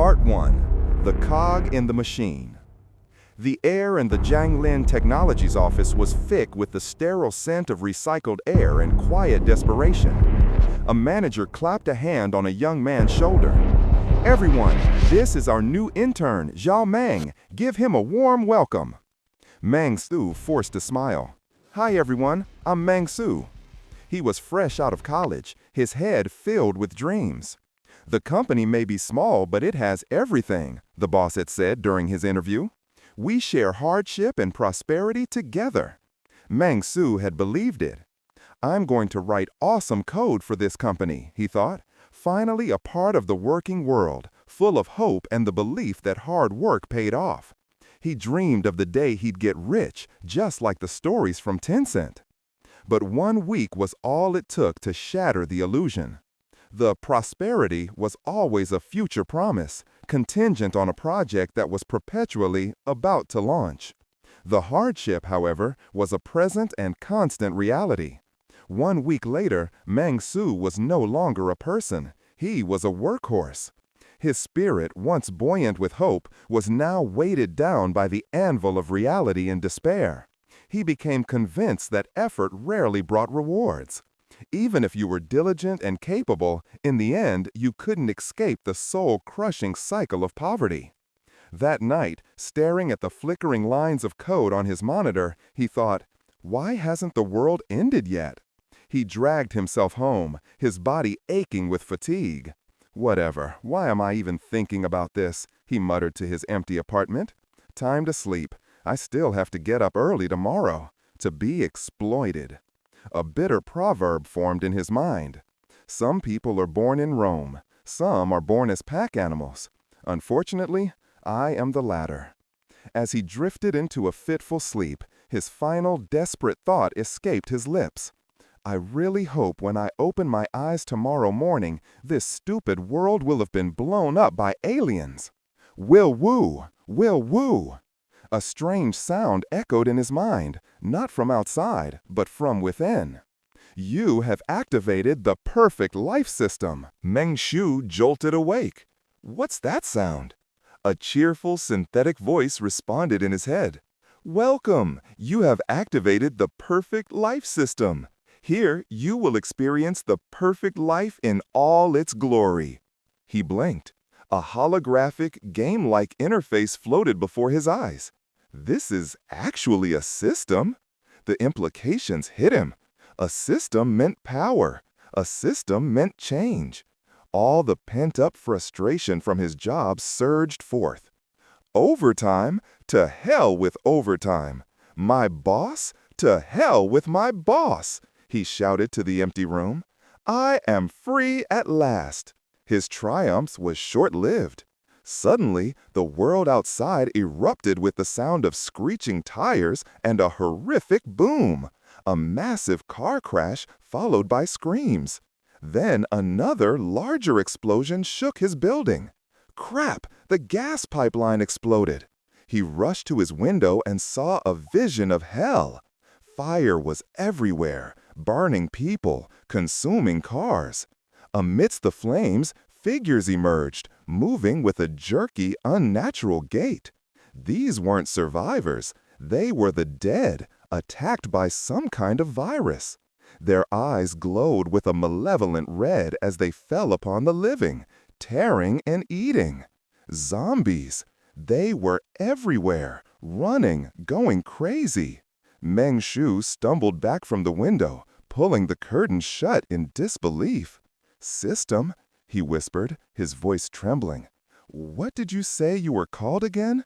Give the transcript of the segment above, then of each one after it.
Part 1. The Cog in the Machine. The air in the Jianglin Technologies office was thick with the sterile scent of recycled air and quiet desperation. A manager clapped a hand on a young man's shoulder. "Everyone, this is our new intern, Zhao Meng. Give him a warm welcome." Meng Su forced a smile. "Hi everyone, I'm Meng Su." He was fresh out of college, his head filled with dreams. "The company may be small, but it has everything," the boss had said during his interview. "We share hardship and prosperity together." Meng Su had believed it. "I'm going to write awesome code for this company," he thought. Finally a part of the working world, full of hope and the belief that hard work paid off. He dreamed of the day he'd get rich, just like the stories from Tencent. But 1 week was all it took to shatter the illusion. The prosperity was always a future promise, contingent on a project that was perpetually about to launch. The hardship, however, was a present and constant reality. 1 week later, Meng Su was no longer a person. He was a workhorse. His spirit, once buoyant with hope, was now weighted down by the anvil of reality and despair. He became convinced that effort rarely brought rewards. Even if you were diligent and capable, in the end, you couldn't escape the soul-crushing cycle of poverty. That night, staring at the flickering lines of code on his monitor, he thought, "Why hasn't the world ended yet?" He dragged himself home, his body aching with fatigue. "Whatever, why am I even thinking about this?" he muttered to his empty apartment. "Time to sleep. I still have to get up early tomorrow. To be exploited." A bitter proverb formed in his mind. Some people are born in Rome. Some are born as pack animals. Unfortunately, I am the latter. As he drifted into a fitful sleep, his final desperate thought escaped his lips. "I really hope when I open my eyes tomorrow morning, this stupid world will have been blown up by aliens." "Will Woo! Will Woo!" A strange sound echoed in his mind, not from outside, but from within. "You have activated the perfect life system." Meng Su jolted awake. "What's that sound?" A cheerful synthetic voice responded in his head. "Welcome! You have activated the perfect life system. Here you will experience the perfect life in all its glory." He blinked. A holographic, game-like interface floated before his eyes. This is actually a system? The implications hit him. A system meant power. A system meant change. All the pent-up frustration from his job surged forth. "Overtime? To hell with overtime. My boss? To hell with my boss," he shouted to the empty room. "I am free at last." His triumph was short-lived. Suddenly, the world outside erupted with the sound of screeching tires and a horrific boom. A massive car crash followed by screams. Then another, larger explosion shook his building. Crap! The gas pipeline exploded. He rushed to his window and saw a vision of hell. Fire was everywhere, burning people, consuming cars. Amidst the flames, figures emerged, moving with a jerky, unnatural gait. These weren't survivors. They were the dead, attacked by some kind of virus. Their eyes glowed with a malevolent red as they fell upon the living, tearing and eating. Zombies. They were everywhere, running, going crazy. Meng Su stumbled back from the window, pulling the curtain shut in disbelief. "System?" he whispered, his voice trembling. "What did you say you were called again?"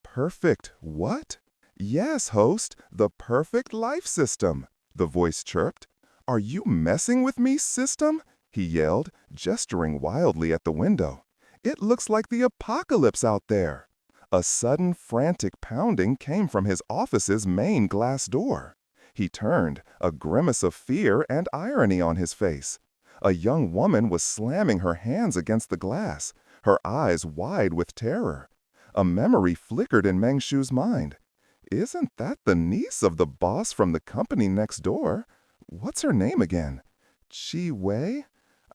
"Perfect what?" "Yes, host, the perfect life system," the voice chirped. "Are you messing with me, system?" he yelled, gesturing wildly at the window. "It looks like the apocalypse out there." A sudden frantic pounding came from his office's main glass door. He turned, a grimace of fear and irony on his face. A young woman was slamming her hands against the glass, her eyes wide with terror. A memory flickered in Meng Su's mind. "Isn't that the niece of the boss from the company next door? What's her name again? Chi Wei?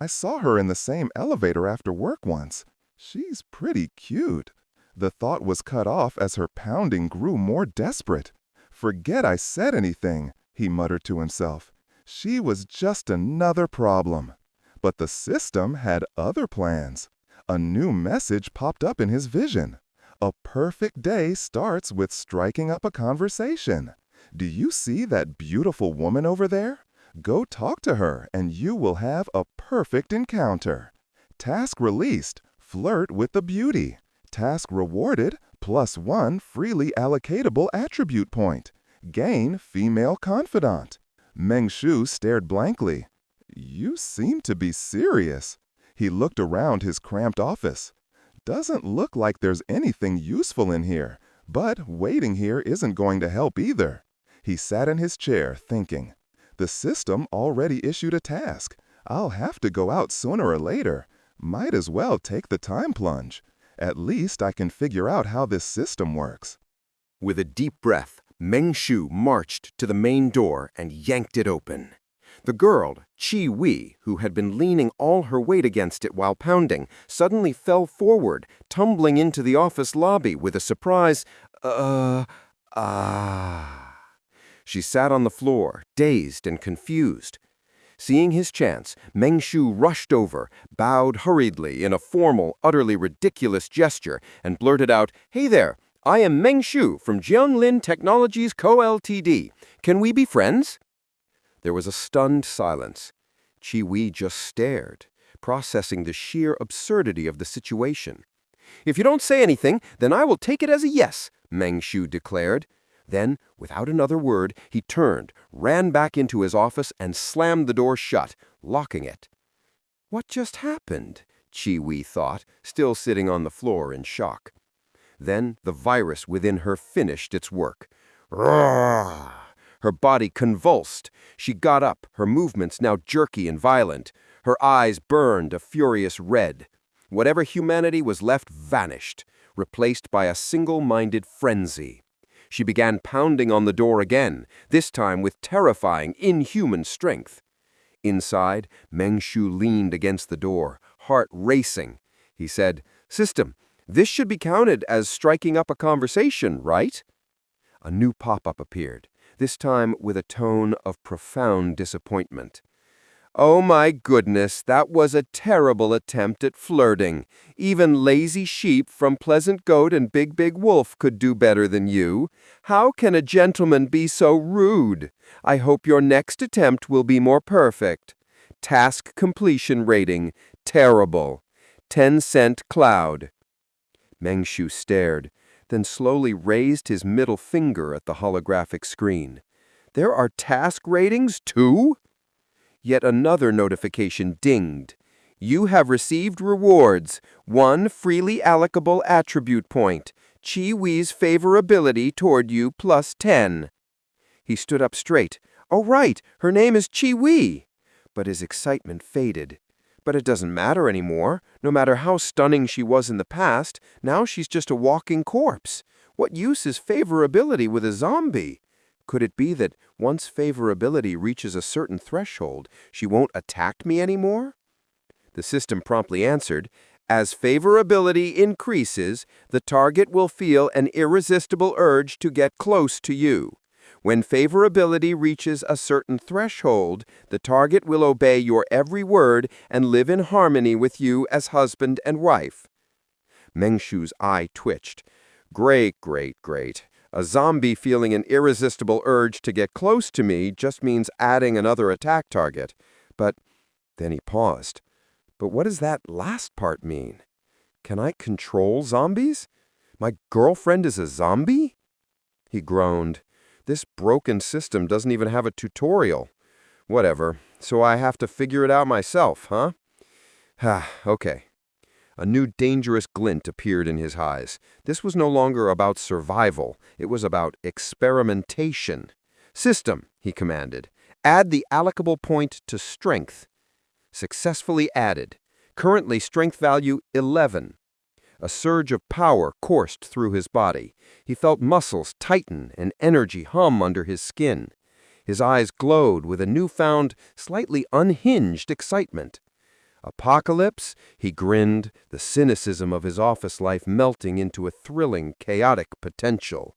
I saw her in the same elevator after work once. She's pretty cute. The thought was cut off as her pounding grew more desperate. Forget I said anything, he muttered to himself. She was just another problem. But the system had other plans. A new message popped up in his vision. A perfect day starts with striking up a conversation. Do you see that beautiful woman over there? Go talk to her and you will have a perfect encounter. Task released, flirt with the beauty. Task rewarded, +1 freely allocatable attribute point. Gain female confidant. Meng Shu stared blankly. You seem to be serious. He looked around his cramped office. Doesn't look like there's anything useful in here, but waiting here isn't going to help either. He sat in his chair, thinking. The system already issued a task. I'll have to go out sooner or later. Might as well take the time plunge. At least I can figure out how this system works. With a deep breath, Meng Shu marched to the main door and yanked it open. The girl, Chi Wei, who had been leaning all her weight against it while pounding, suddenly fell forward, tumbling into the office lobby with a surprise, She sat on the floor, dazed and confused. Seeing his chance, Meng Shu rushed over, bowed hurriedly in a formal, utterly ridiculous gesture, and blurted out, "Hey there, I am Meng Shu from Jianglin Technologies Co., Ltd. Can we be friends?" There was a stunned silence. Chi Wei just stared, processing the sheer absurdity of the situation. "If you don't say anything, then I will take it as a yes," Meng Shu declared. Then, without another word, he turned, ran back into his office, and slammed the door shut, locking it. What just happened? Chi Wei thought, still sitting on the floor in shock. Then the virus within her finished its work. Roar! Her body convulsed. She got up, her movements now jerky and violent. Her eyes burned a furious red. Whatever humanity was left vanished, replaced by a single-minded frenzy. She began pounding on the door again, this time with terrifying, inhuman strength. Inside, Meng Shu leaned against the door, heart racing. He said, "System, this should be counted as striking up a conversation, right?" A new pop-up appeared, this time with a tone of profound disappointment. "Oh my goodness, that was a terrible attempt at flirting. Even Lazy Sheep from Pleasant Goat and Big Big Wolf could do better than you. How can a gentleman be so rude? I hope your next attempt will be more perfect. Task completion rating, terrible. 10-cent cloud." Meng Shu stared, then slowly raised his middle finger at the holographic screen. "There are task ratings, too?" Yet another notification dinged. "You have received rewards. 1 freely allocable attribute point. Chi Wei's favorability toward you +10. He stood up straight. "Oh, right, her name is Chi Wei." But his excitement faded. But it doesn't matter anymore. No matter how stunning she was in the past, now she's just a walking corpse. What use is favorability with a zombie? Could it be that once favorability reaches a certain threshold, she won't attack me anymore? The system promptly answered, "As favorability increases, the target will feel an irresistible urge to get close to you. When favorability reaches a certain threshold, the target will obey your every word and live in harmony with you as husband and wife." Meng Shu's eye twitched. Great, great, great. A zombie feeling an irresistible urge to get close to me just means adding another attack target. But then he paused. But what does that last part mean? Can I control zombies? My girlfriend is a zombie? He groaned. This broken system doesn't even have a tutorial. Whatever. So I have to figure it out myself, huh? Okay. A new dangerous glint appeared in his eyes. This was no longer about survival. It was about experimentation. "System," he commanded, "add the allocable point to strength." Successfully added. Currently strength value 11. A surge of power coursed through his body. He felt muscles tighten and energy hum under his skin. His eyes glowed with a newfound, slightly unhinged excitement. Apocalypse? He grinned, the cynicism of his office life melting into a thrilling, chaotic potential.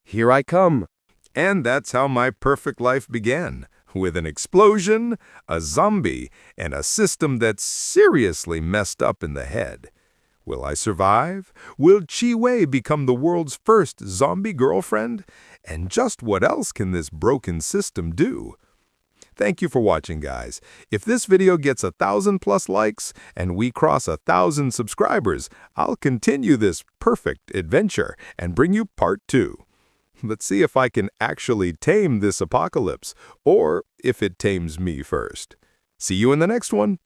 Here I come. And that's how my perfect life began, with an explosion, a zombie, and a system that's seriously messed up in the head. Will I survive? Will Chi Wei become the world's first zombie girlfriend? And just what else can this broken system do? Thank you for watching, guys. If this video gets 1,000+ likes and we cross 1,000 subscribers, I'll continue this perfect adventure and bring you part 2. Let's see if I can actually tame this apocalypse, or if it tames me first. See you in the next one.